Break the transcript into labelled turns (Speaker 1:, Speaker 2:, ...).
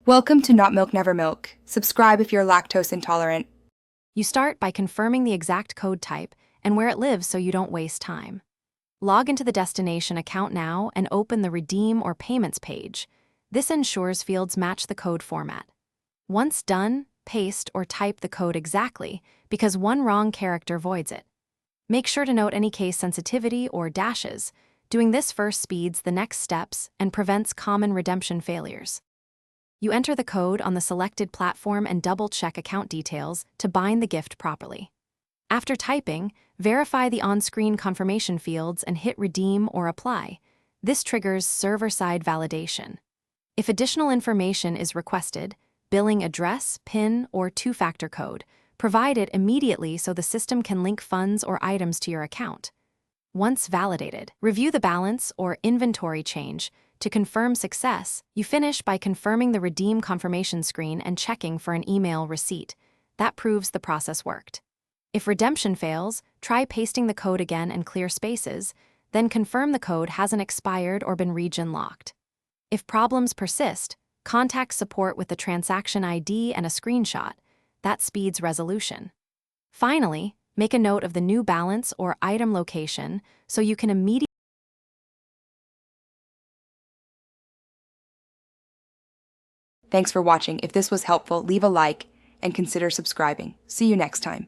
Speaker 1: Welcome to Not Milk Never Milk. Subscribe if you're lactose intolerant.
Speaker 2: You start by confirming the exact code type and where it lives so you don't waste time. Log into the destination account now and open the Redeem or Payments page. This ensures fields match the code format. Once done, paste or type the code exactly, because one wrong character voids it. Make sure to note any case sensitivity or dashes. Doing this first speeds the next steps and prevents common redemption failures. You enter the code on the selected platform and double-check account details to bind the gift properly. After typing, verify the on-screen confirmation fields and hit Redeem or Apply. This triggers server-side validation. If additional information is requested, billing address, PIN, or two-factor code, provide it immediately so the system can link funds or items to your account. Once validated, review the balance or inventory change. To confirm success, you finish by confirming the Redeem confirmation screen and checking for an email receipt. That proves the process worked. If redemption fails, try pasting the code again and clear spaces, then confirm the code hasn't expired or been region locked. If problems persist, contact support with the transaction ID and a screenshot. That speeds resolution. Finally, make a note of the new balance or item location so you can immediately.
Speaker 1: Thanks for watching. If this was helpful, leave a like and consider subscribing. See you next time.